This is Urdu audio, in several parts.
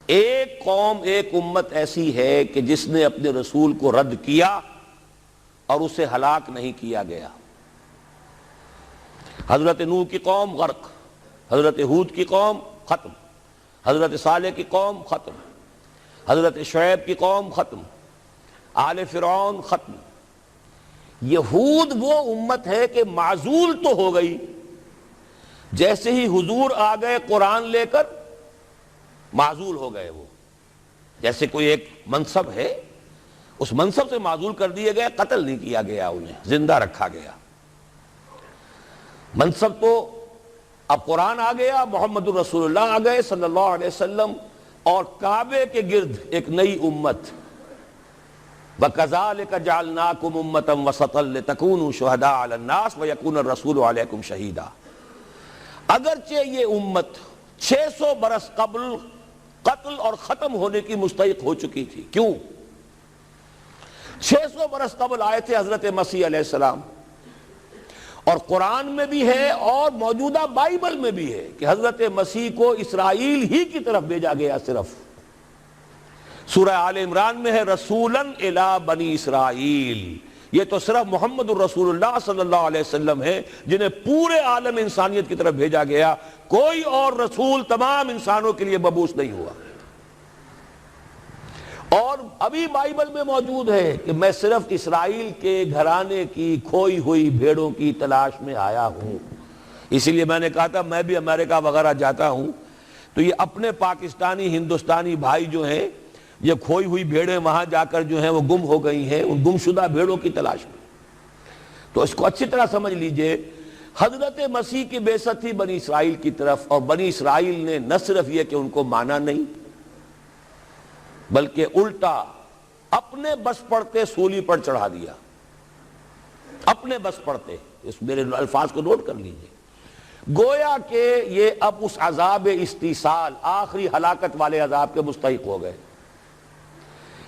ایک قوم، ایک امت ایسی ہے کہ جس نے اپنے رسول کو رد کیا اور اسے ہلاک نہیں کیا گیا۔ حضرت نوح کی قوم غرق، حضرت ہود کی قوم ختم، حضرت صالح کی قوم ختم، حضرت شعیب کی قوم ختم، آل فرعون ختم۔ یہود وہ امت ہے کہ معزول تو ہو گئی، جیسے ہی حضور آ گئے قرآن لے کر معزول ہو گئے۔ وہ جیسے کوئی ایک منصب ہے، اس منصب سے معزول کر دیے گئے، قتل نہیں کیا گیا، انہیں زندہ رکھا گیا۔ منصب تو اب قرآن آ گیا، محمد الرسول اللہ آ گئے صلی اللہ علیہ وسلم، اور کعبے کے گرد ایک نئی امت۔ وَكَذَلِكَ جَعَلْنَاكُمْ أُمَّةً وَسَطًا لِتَكُونُوا شُهَدَاءَ عَلَى النَّاسِ وَيَكُونَ الرَّسُولُ عَلَيْكُمْ شَهِيدًا۔ اگرچہ یہ امت 600 برس قبل قتل اور ختم ہونے کی مستحق ہو چکی تھی۔ کیوں؟ 600 برس قبل آئے تھے حضرت مسیح علیہ السلام، اور قرآن میں بھی ہے اور موجودہ بائبل میں بھی ہے کہ حضرت مسیح کو اسرائیل ہی کی طرف بھیجا گیا۔ صرف سورہ آل عمران میں ہے رسولاً الی بنی اسرائیل۔ یہ تو صرف محمد الرسول اللہ صلی اللہ علیہ وسلم ہے جنہیں پورے عالم انسانیت کی طرف بھیجا گیا، کوئی اور رسول تمام انسانوں کے لیے مبعوث نہیں ہوا۔ اور ابھی بائبل میں موجود ہے کہ میں صرف اسرائیل کے گھرانے کی کھوئی ہوئی بھیڑوں کی تلاش میں آیا ہوں۔ اسی لیے میں نے کہا تھا میں بھی امریکہ وغیرہ جاتا ہوں تو یہ اپنے پاکستانی ہندوستانی بھائی جو ہیں، یہ کھوئی ہوئی بھیڑیں وہاں جا کر جو ہیں وہ گم ہو گئی ہیں، ان گمشدہ بھیڑوں کی تلاش میں۔ تو اس کو اچھی طرح سمجھ لیجئے، حضرت مسیح کی بعثت تھی بنی اسرائیل کی طرف، اور بنی اسرائیل نے نہ صرف یہ کہ ان کو مانا نہیں، بلکہ الٹا اپنے بس پڑتے سولی پر چڑھا دیا، اپنے بس پڑتے۔ اس میرے الفاظ کو نوٹ کر لیجئے، گویا کہ یہ اب اس عذاب استیصال، آخری ہلاکت والے عذاب کے مستحق ہو گئے۔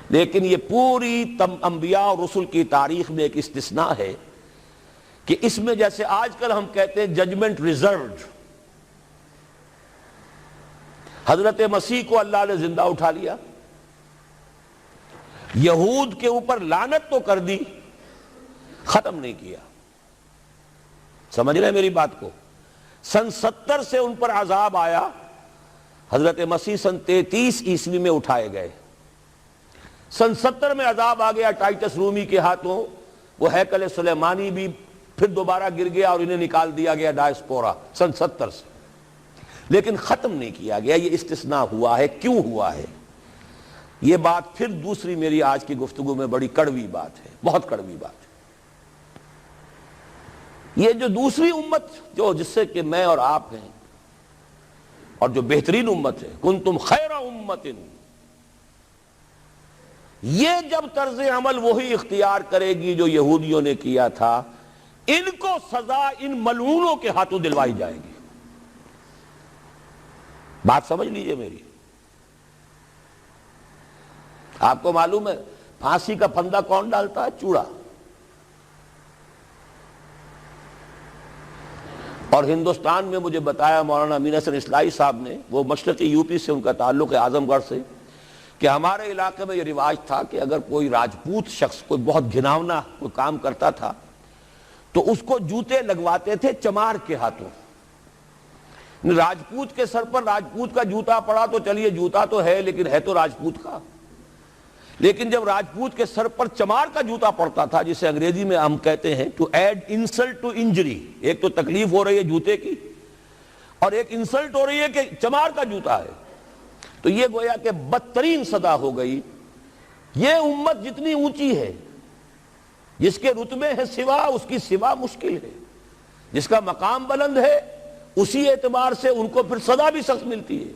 لیکن یہ پوری انبیاء اور رسل کی تاریخ میں ایک استثناء ہے کہ اس میں جیسے آج کل ہم کہتے ہیں ججمنٹ ریزروڈ، حضرت مسیح کو اللہ نے زندہ اٹھا لیا، یہود کے اوپر لعنت تو کر دی، ختم نہیں کیا۔ سمجھ رہے ہیں میری بات کو؟ سن 70 سے ان پر عذاب آیا، حضرت مسیح سن 33 عیسوی میں اٹھائے گئے۔ سن 70 میں عذاب آ گیا ٹائٹس رومی کے ہاتھوں، وہ ہیکل سلیمانی بھی پھر دوبارہ گر گیا اور انہیں نکال دیا گیا ڈائسپورا سن 70 سے، لیکن ختم نہیں کیا گیا۔ یہ استثناء ہوا ہے، کیوں ہوا ہے؟ یہ بات پھر دوسری میری آج کی گفتگو میں بڑی کڑوی بات ہے، بہت کڑوی بات ہے۔ یہ جو دوسری امت جو جس سے کہ میں اور آپ ہیں، اور جو بہترین امت ہے، کنتم خیر امت، یہ جب طرز عمل وہی اختیار کرے گی جو یہودیوں نے کیا تھا، ان کو سزا ان ملعونوں کے ہاتھوں دلوائی جائے گی۔ بات سمجھ لیجئے میری۔ آپ کو معلوم ہے پھانسی کا پھندا کون ڈالتا ہے؟ چوڑا۔ اور ہندوستان میں مجھے بتایا مولانا امین حسن اصلاحی صاحب نے، وہ مشرقی یوپی سے ان کا تعلق ہے، اعظم گڑھ سے، کہ ہمارے علاقے میں یہ رواج تھا کہ اگر کوئی راجپوت شخص کوئی بہت گھناونا کوئی کام کرتا تھا تو اس کو جوتے لگواتے تھے چمار کے ہاتھوں۔ راجپوت کے سر پر راجپوت کا جوتا پڑا تو چلیے جوتا تو ہے، لیکن ہے تو راجپوت کا۔ لیکن جب راجپوت کے سر پر چمار کا جوتا پڑتا تھا، جسے انگریزی میں ہم کہتے ہیں to add insult to injury, ایک تو تکلیف ہو رہی ہے جوتے کی، اور ایک انسلٹ ہو رہی ہے کہ چمار کا جوتا ہے، تو یہ گویا کہ بدترین سزا ہو گئی۔ یہ امت جتنی اونچی ہے، جس کے رتبے ہے سوا، اس کی سوا مشکل ہے، جس کا مقام بلند ہے اسی اعتبار سے ان کو پھر سزا بھی سخت ملتی ہے۔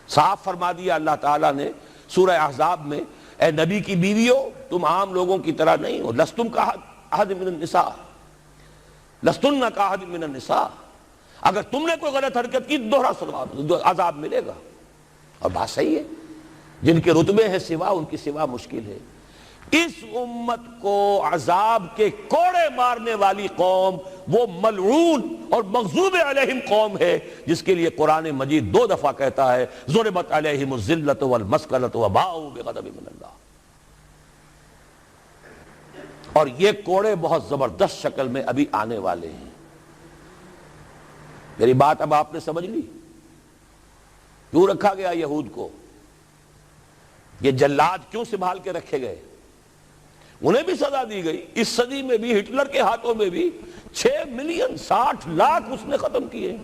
صاف فرما دیا اللہ تعالیٰ نے سورہ احزاب میں، اے نبی کی بیویوں تم عام لوگوں کی طرح نہیں ہو، لستم کاحد من النساء، لستن کاحد من النساء، اگر تم نے کوئی غلط حرکت کی دوہرا عذاب ملے گا۔ اور بات صحیح ہے، جن کے رتبے ہیں سوا ان کی سوا مشکل ہے۔ اس امت کو عذاب کے کوڑے مارنے والی قوم وہ ملعون اور مغضوب علیہم قوم ہے جس کے لیے قرآن مجید 2 دفعہ کہتا ہے ضربت علیہم الذلۃ والمسکنۃ وباؤوا بغضب من اللہ. اور یہ کوڑے بہت زبردست شکل میں ابھی آنے والے ہیں. میری بات اب آپ نے سمجھ لی کیوں رکھا گیا یہود کو, یہ جلاد کیوں سنبھال کے رکھے گئے. انہیں بھی سزا دی گئی, اس صدی میں بھی ہٹلر کے ہاتھوں میں بھی 6 ملین 60 لاکھ اس نے ختم کیے,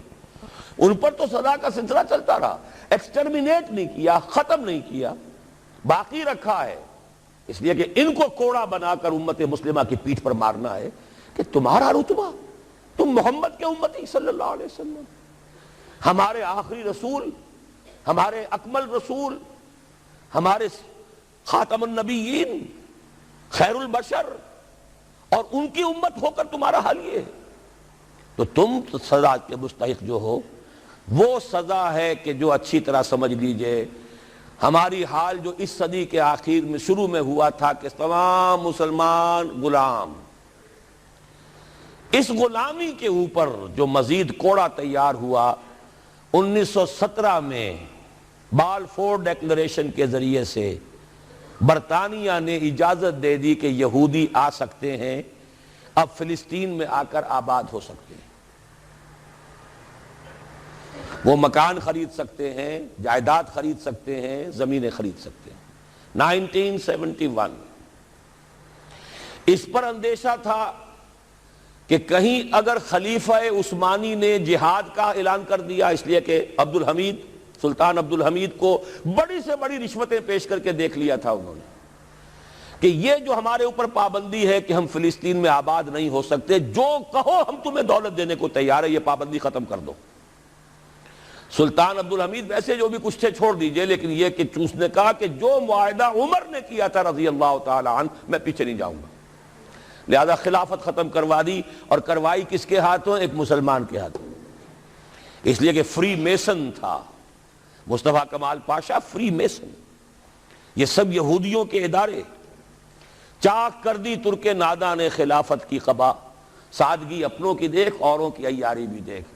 ان پر تو سزا کا سلسلہ چلتا رہا, ایکسٹرمینیٹ نہیں کیا, ختم نہیں کیا, باقی رکھا ہے. اس لیے کہ ان کو کوڑا بنا کر امت مسلمہ کی پیٹھ پر مارنا ہے کہ تمہارا رتبہ, تم محمد کے امتی صلی اللہ علیہ وسلم, ہمارے آخری رسول, ہمارے اکمل رسول, ہمارے خاتم النبیین, خیر البشر, اور ان کی امت ہو کر تمہارا حال یہ ہے. تو تم سزا کے مستحق جو ہو, وہ سزا ہے کہ جو اچھی طرح سمجھ لیجئے ہماری حال جو اس صدی کے آخر میں شروع میں ہوا تھا کہ تمام مسلمان غلام, اس غلامی کے اوپر جو مزید کوڑا تیار ہوا 1917 میں بالفور ڈیکلریشن کے ذریعے سے برطانیہ نے اجازت دے دی کہ یہودی آ سکتے ہیں, اب فلسطین میں آ کر آباد ہو سکتے ہیں, وہ مکان خرید سکتے ہیں, جائیداد خرید سکتے ہیں, زمینیں خرید سکتے ہیں. 1971 اس پر اندیشہ تھا کہ کہیں اگر خلیفہ عثمانی نے جہاد کا اعلان کر دیا, اس لیے کہ سلطان عبد الحمید کو بڑی سے بڑی رشوتیں پیش کر کے دیکھ لیا تھا انہوں نے کہ یہ جو ہمارے اوپر پابندی ہے کہ ہم فلسطین میں آباد نہیں ہو سکتے, جو کہو ہم تمہیں دولت دینے کو تیار ہے, یہ پابندی ختم کر دو. سلطان عبد الحمید ویسے جو بھی کچھ تھے چھوڑ دیجئے, لیکن یہ کہ اس نے کہا کہ جو معاہدہ عمر نے کیا تھا رضی اللہ تعالی عنہ, میں پیچھے نہیں جاؤں گا. لہذا خلافت ختم کروا دی, اور کروائی کس کے ہاتھوں؟ ایک مسلمان کے ہاتھوں. اس لیے کہ فری میسن تھا مصطفیٰ کمال پاشا, فری میسن. یہ سب یہودیوں کے ادارے. چاک کر دی ترک ناداں نے خلافت کی قبا, سادگی اپنوں کی دیکھ, اوروں کی عیاری بھی دیکھ.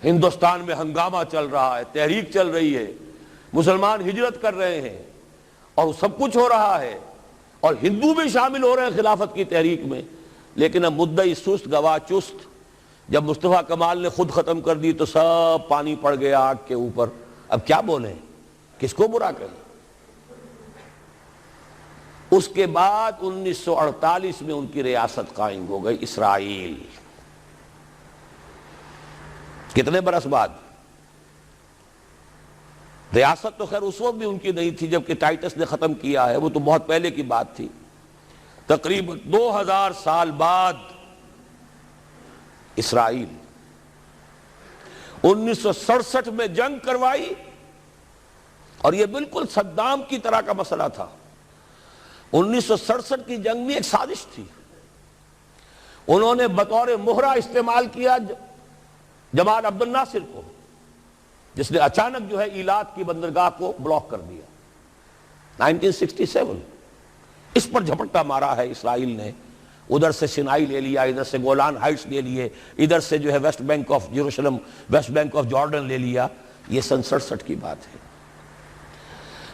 ہندوستان میں ہنگامہ چل رہا ہے, تحریک چل رہی ہے, مسلمان ہجرت کر رہے ہیں, اور سب کچھ ہو رہا ہے, اور ہندو بھی شامل ہو رہے ہیں خلافت کی تحریک میں. لیکن اب مدعی سست گواہ چست. جب مصطفیٰ کمال نے خود ختم کر دی تو سب پانی پڑ گیا آگ کے اوپر. اب کیا بولیں, کس کو برا کہیں. اس کے بعد 1948 میں ان کی ریاست قائم ہو گئی اسرائیل. کتنے برس بعد؟ ریاست تو خیر اس وقت بھی ان کی نہیں تھی جبکہ ٹائٹس نے ختم کیا ہے, وہ تو بہت پہلے کی بات تھی. تقریباً 2000 سال بعد اسرائیل 1967 میں جنگ کروائی, اور یہ بالکل صدام کی طرح کا مسئلہ تھا. 1967 کی جنگ میں ایک سازش تھی. انہوں نے بطور مہرہ استعمال کیا جمال عبد الناصر کو, جس نے اچانک جو ہے ایلات کی بندرگاہ کو بلاک کر دیا. 1967 اس پر جھپٹا مارا ہے اسرائیل نے. ادھر سے سینائی لے لیا, ادھر سے گولان ہائٹس لے لیے, ادھر سے جو ہے West Bank of Jerusalem, West Bank of Jordan لے لیا. یہ 67 کی بات ہے.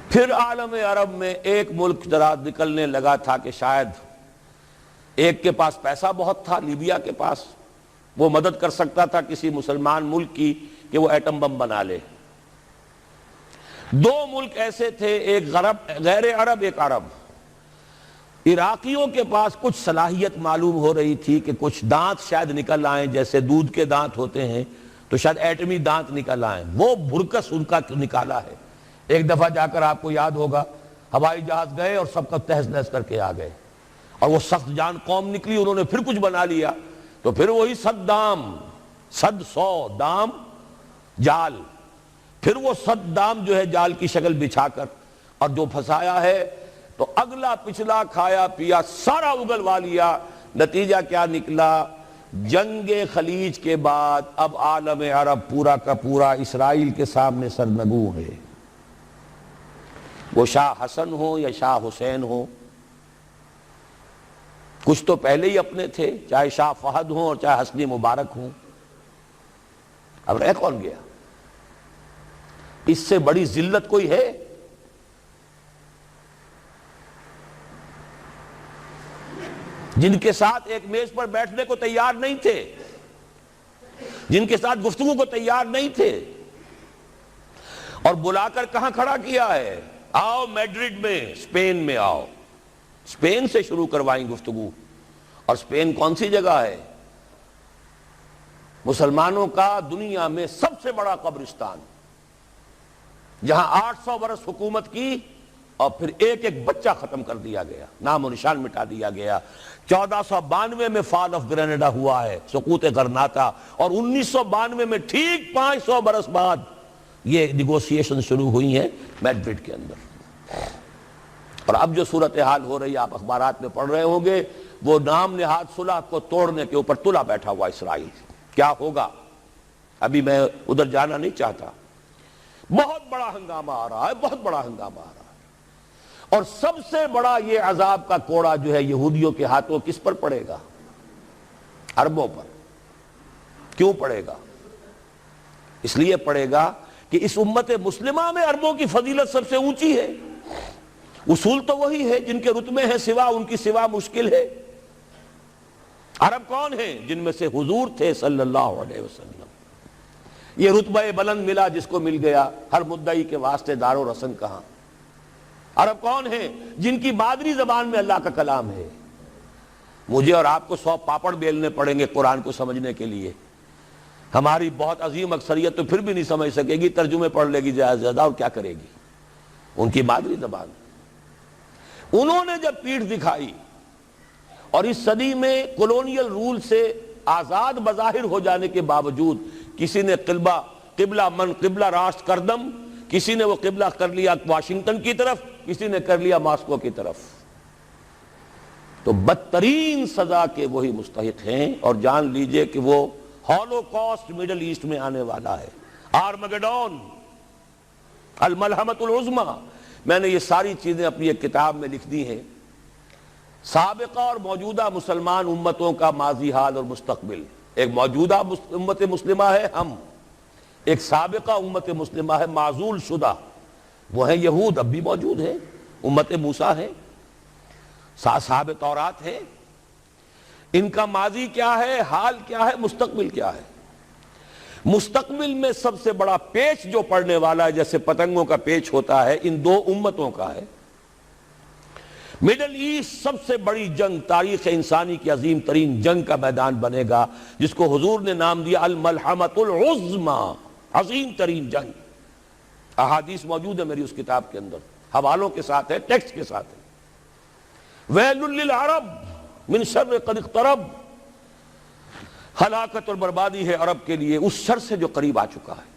پھر عالم عرب میں ایک ملک ذرا نکلنے لگا تھا کہ شاید ایک کے پاس پیسہ بہت تھا, لیبیا کے پاس, وہ مدد کر سکتا تھا کسی مسلمان ملک کی کہ وہ ایٹم بم بنا لے. 2 ملک ایسے تھے, ایک غیر عرب, ایک عرب. عراقیوں کے پاس کچھ صلاحیت معلوم ہو رہی تھی کہ کچھ دانت شاید نکل آئیں, جیسے دودھ کے دانت ہوتے ہیں تو شاید ایٹمی دانت نکل آئیں. وہ بھرکس ان کا نکالا ہے. ایک دفعہ جا کر آپ کو یاد ہوگا ہوائی جہاز گئے اور سب کا تہس نہس کر کے آ گئے, اور وہ سخت جان قوم نکلی, انہوں نے پھر کچھ بنا لیا. تو پھر وہی 100 دام جال, پھر وہ 100 دام جو ہے جال کی شکل بچھا کر, اور جو پھنسایا ہے تو اگلا پچھلا کھایا پیا سارا اگلوا لیا. نتیجہ کیا نکلا؟ جنگ خلیج کے بعد اب عالم عرب پورا کا پورا اسرائیل کے سامنے سرنگوں ہے. وہ شاہ حسن ہو یا شاہ حسین ہو, کچھ تو پہلے ہی اپنے تھے، چاہے شاہ فہد ہوں اور چاہے حسنی مبارک ہوں، اب رہ کون گیا؟ اس سے بڑی ذلت کوئی ہے؟ جن کے ساتھ ایک میز پر بیٹھنے کو تیار نہیں تھے، جن کے ساتھ گفتگو کو تیار نہیں تھے، اور بلا کر کہاں کھڑا کیا ہے؟ آؤ میڈرڈ میں، اسپین میں آؤ، اسپین سے شروع کروائیں گفتگو۔ اور اسپین کون سی جگہ ہے؟ مسلمانوں کا دنیا میں سب سے بڑا قبرستان، جہاں 800 برس حکومت کی اور پھر ایک ایک بچہ ختم کر دیا گیا، نام و نشان مٹا دیا گیا۔ 1492 میں فال آف گرینیڈا ہوا ہے، سقوط غرناطہ، اور 1992 میں ٹھیک 500 برس بعد یہ نیگوسیشن شروع ہوئی ہیں میڈرڈ کے اندر۔ اور اب جو صورتحال ہو رہی ہے، آپ اخبارات میں پڑھ رہے ہوں گے، وہ نام نہاد صلح کو توڑنے کے اوپر تلا بیٹھا ہوا اسرائیل۔ کیا ہوگا؟ ابھی میں ادھر جانا نہیں چاہتا۔ بہت بڑا ہنگامہ آ رہا ہے، بہت بڑا ہنگامہ آ رہا ہے، اور سب سے بڑا یہ عذاب کا کوڑا جو ہے یہودیوں کے ہاتھوں کس پر پڑے گا؟ عربوں پر۔ کیوں پڑے گا؟ اس لیے پڑے گا کہ اس امت مسلمہ میں عربوں کی فضیلت سب سے اونچی ہے۔ اصول تو وہی ہے، جن کے رتبے ہیں سوا ان کی سوا مشکل ہے۔ عرب کون ہیں؟ جن میں سے حضور تھے صلی اللہ علیہ وسلم۔ یہ رتبہ بلند ملا جس کو مل گیا، ہر مدعی کے واسطے دار و رسن کہاں۔ عرب کون ہیں؟ جن کی مادری زبان میں اللہ کا کلام ہے۔ مجھے اور آپ کو 100 پاپڑ بیلنے پڑیں گے قرآن کو سمجھنے کے لیے، ہماری بہت عظیم اکثریت تو پھر بھی نہیں سمجھ سکے گی، ترجمے پڑھ لے گی زیادہ زیادہ، اور کیا کرے گی؟ ان کی مادری زبان۔ انہوں نے جب پیٹھ دکھائی اور اس صدی میں کولونیل رول سے آزاد بظاہر ہو جانے کے باوجود کسی نے قبلہ راست کردم، کسی نے وہ قبلہ کر لیا واشنگٹن کی طرف، کسی نے کر لیا ماسکو کی طرف، تو بدترین سزا کے وہی مستحق ہیں۔ اور جان لیجئے کہ وہ ہولوکاسٹ مڈل ایسٹ میں آنے والا ہے، آرمگڈون، الملحمۃ العظمیٰ۔ میں نے یہ ساری چیزیں اپنی ایک کتاب میں لکھ دی ہیں، سابقہ اور موجودہ مسلمان امتوں کا ماضی حال اور مستقبل۔ ایک موجودہ امت مسلمہ ہے ہم، ایک سابقہ امت مسلمہ ہے معزول شدہ، وہ ہیں یہود، اب بھی موجود ہیں، امت موسیٰ ہے، صاحب تورات ہے۔ ان کا ماضی کیا ہے، حال کیا ہے، مستقبل کیا ہے؟ مستقبل میں سب سے بڑا پیچ جو پڑنے والا ہے، جیسے پتنگوں کا پیچ ہوتا ہے، ان دو امتوں کا ہے۔ مڈل ایسٹ سب سے بڑی جنگ، تاریخ انسانی کی عظیم ترین جنگ کا میدان بنے گا، جس کو حضور نے نام دیا الملحمۃ العظمیٰ، عظیم ترین جنگ۔ احادیث موجود ہے میری اس کتاب کے اندر، حوالوں کے ساتھ ہے، ٹیکسٹ کے ساتھ ہے۔ ویل للعرب من شر قد اقترب، ہلاکت اور بربادی ہے عرب کے لیے اس شر سے جو قریب آ چکا ہے۔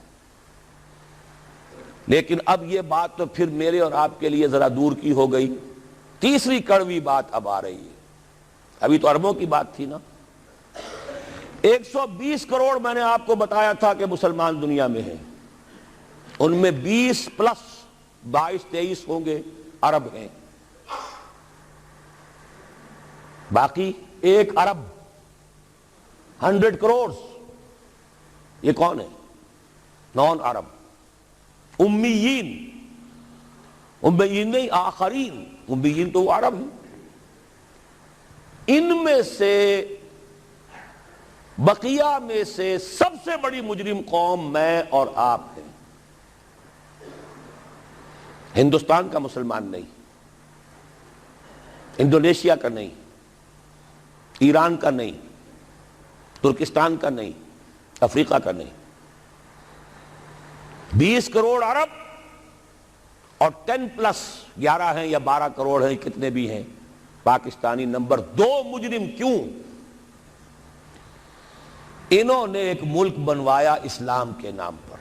لیکن اب یہ بات تو پھر میرے اور آپ کے لیے ذرا دور کی ہو گئی۔ تیسری کڑوی بات اب آ رہی ہے۔ ابھی تو عربوں کی بات تھی نا۔ 120 کروڑ میں نے آپ کو بتایا تھا کہ مسلمان دنیا میں ہیں، ان میں 20 پلس 22-23 ہوں گے عرب ہیں، باقی 1 ارب 100 کروڑ یہ کون ہے؟ نان عرب، امیین، امیین نہیں آخرین، امیین تو وہ عرب ہیں۔ ان میں سے بقیہ میں سے سب سے بڑی مجرم قوم میں اور آپ ہیں۔ ہندوستان کا مسلمان نہیں، انڈونیشیا کا نہیں، ایران کا نہیں، ترکستان کا نہیں، افریقہ کا نہیں۔ 20 کروڑ عرب اور 10 پلس 11 ہیں یا 12 کروڑ ہیں، کتنے بھی ہیں پاکستانی نمبر 2 مجرم۔ کیوں؟ انہوں نے ایک ملک بنوایا اسلام کے نام پر،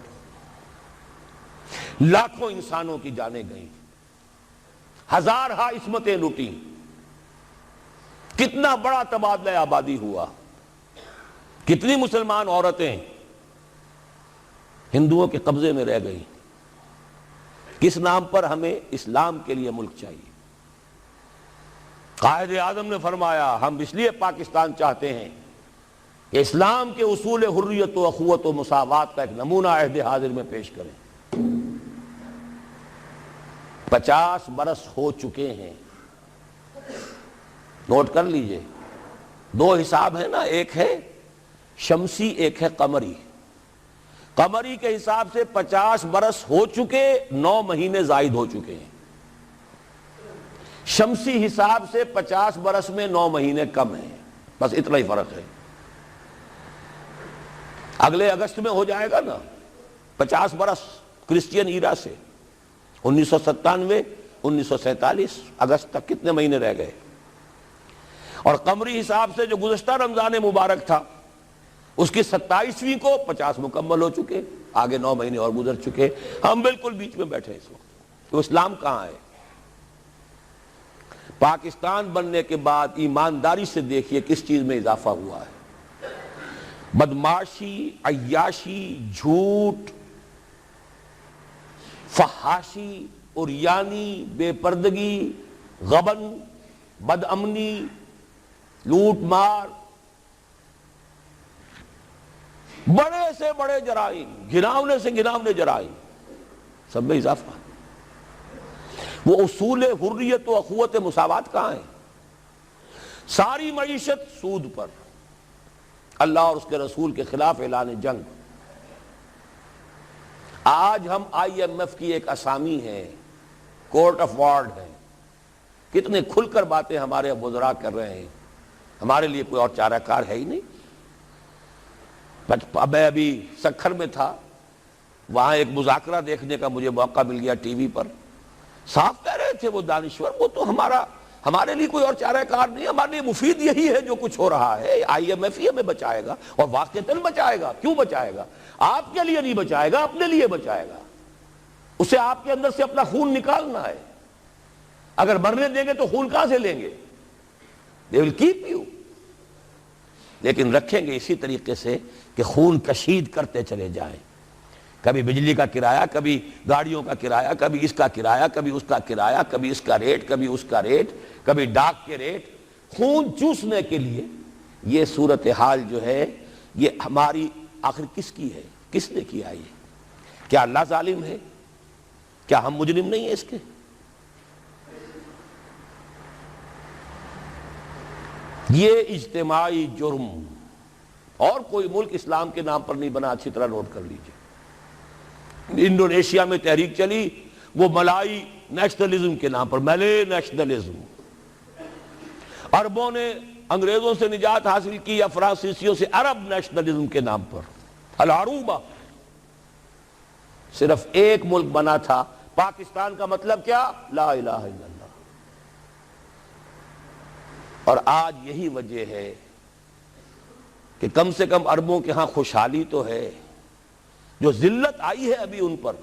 لاکھوں انسانوں کی جانیں گئیں، ہزارہا عصمتیں لوٹی، کتنا بڑا تبادلہ آبادی ہوا، کتنی مسلمان عورتیں ہندوؤں کے قبضے میں رہ گئی۔ کس نام پر؟ ہمیں اسلام کے لیے ملک چاہیے، قائد اعظم نے فرمایا ہم اس لیے پاکستان چاہتے ہیں کہ اسلام کے اصول حریت و اخوت و مساوات کا ایک نمونہ عہد حاضر میں پیش کریں۔ 50 برس ہو چکے ہیں، نوٹ کر لیجئے، 2 حساب ہیں نا، ایک ہے شمسی ایک ہے قمری۔ قمری کے حساب سے 50 برس ہو چکے، 9 مہینے زائد ہو چکے ہیں۔ شمسی حساب سے 50 برس میں 9 مہینے کم ہیں، بس اتنا ہی فرق ہے۔ اگلے اگست میں ہو جائے گا نا 50 برس کرسچین ایرا سے، 1997 1947 اگست تک کتنے مہینے رہ گئے؟ اور قمری حساب سے جو گزشتہ رمضان مبارک تھا اس کی 27ویں کو 50 مکمل ہو چکے، آگے 9 مہینے اور گزر چکے، ہم بالکل بیچ میں بیٹھے اس وقت۔ تو اسلام کہاں ہے؟ پاکستان بننے کے بعد ایمانداری سے دیکھیے کس چیز میں اضافہ ہوا ہے۔ بدمعاشی، عیاشی، جھوٹ، فحاشی، عریانی، بے پردگی، غبن، بد امنی، لوٹ مار، بڑے سے بڑے جرائم، گھناونے سے گھناونے جرائم، سب میں اضافہ۔ وہ اصول حریت و اخوت مساوات کہاں ہیں؟ ساری معیشت سود پر، اللہ اور اس کے رسول کے خلاف اعلان جنگ۔ آج ہم IMF کی ایک اسامی ہے، کورٹ آف وارڈ ہے، کتنے کھل کر باتیں ہمارے وزراء کر رہے ہیں، ہمارے لیے کوئی اور چارہ کار ہے ہی نہیں۔ میں ابھی سکھر میں تھا، وہاں ایک مذاکرہ دیکھنے کا مجھے موقع مل گیا ٹی وی پر، صاف کہہ رہے تھے وہ دانشور، وہ تو ہمارے لیے کوئی اور چارہ کار نہیں، ہمارے لیے مفید یہی ہے جو کچھ ہو رہا ہے، IMF ہی ہمیں بچائے گا، اور واقعتاً بچائے گا۔ کیوں بچائے گا؟ آپ کے لیے نہیں بچائے گا، اپنے لیے بچائے گا۔ اسے آپ کے اندر سے اپنا خون نکالنا ہے، اگر مرنے دیں گے تو خون کہاں سے لیں گے؟ they will keep you، لیکن رکھیں گے اسی طریقے سے کہ خون کشید کرتے چلے جائیں، کبھی بجلی کا کرایہ، کبھی گاڑیوں کا کرایہ، کبھی اس کا کرایہ، کبھی اس کا کرایہ، کبھی اس کا ریٹ، کبھی اس کا ریٹ، کبھی ڈاک کے ریٹ، خون چوسنے کے لیے۔ یہ صورتحال جو ہے یہ ہماری آخر کس کی ہے؟ کس نے کیا یہ؟ کیا اللہ ظالم ہے؟ کیا ہم مجرم نہیں ہیں اس کے؟ یہ اجتماعی جرم، اور کوئی ملک اسلام کے نام پر نہیں بنا، اچھی طرح نوٹ کر لیجئے۔ انڈونیشیا میں تحریک چلی، وہ ملائی نیشنلزم کے نام پر، ملے نیشنلزم۔ عربوں نے انگریزوں سے نجات حاصل کی، یا فرانسیسیوں سے، عرب نیشنلزم کے نام پر، العروبہ۔ صرف ایک ملک بنا تھا، پاکستان کا مطلب کیا؟ لا الہ الا اللہ۔ اور آج یہی وجہ ہے کہ کم سے کم عربوں کے ہاں خوشحالی تو ہے، جو ذلت آئی ہے ابھی ان پر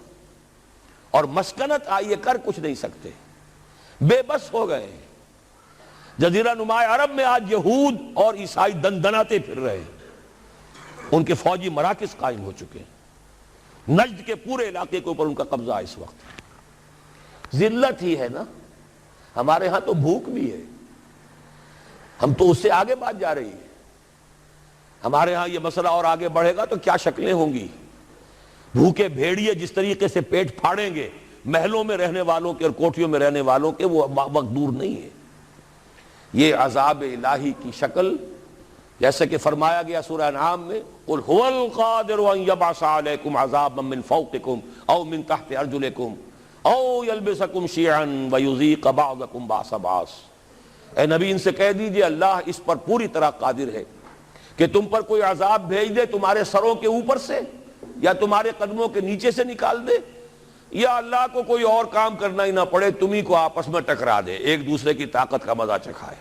اور مسکنت آئی ہے، کر کچھ نہیں سکتے، بے بس ہو گئے۔ جزیرہ نما عرب میں آج یہود اور عیسائی دندناتے پھر رہے ہیں، ان کے فوجی مراکز قائم ہو چکے ہیں، نجد کے پورے علاقے کے اوپر ان کا قبضہ ہے اس وقت۔ ذلت ہی ہے نا، ہمارے ہاں تو بھوک بھی ہے، ہم تو اس سے آگے بات جا رہی ہے۔ ہمارے ہاں یہ مسئلہ اور آگے بڑھے گا تو کیا شکلیں ہوں گی؟ بھوکے بھیڑیے جس طریقے سے پیٹ پھاڑیں گے محلوں میں رہنے والوں کے اور کوٹھیوں میں رہنے والوں کے، وہ وقت دور نہیں ہے۔ یہ عذاب الہی کی شکل، جیسے کہ فرمایا گیا سورہ انعام میں، قُلْ هُوَ الْقَادِرُ أَن يَبْعَثَ عَلَيْكُمْ عَذَابًا مِّن فَوْقِكُمْ أَوْ مِّن تَحْتِ أَرْجُلِكُمْ أَوْ يَلْبِسَكُمْ شِيَعًا وَيُذِيقَ بَعْضَكُمْ بَأْسَ بَعْضٍ۔ اے نبی ان سے کہہ دیجئے اللہ اس پر پوری طرح قادر ہے کہ تم پر کوئی عذاب بھیج دے تمہارے سروں کے اوپر سے، یا تمہارے قدموں کے نیچے سے نکال دے، یا اللہ کو کوئی اور کام کرنا ہی نہ پڑے، تمہیں کو آپس میں ٹکرا دے، ایک دوسرے کی طاقت کا مزہ چکھائے۔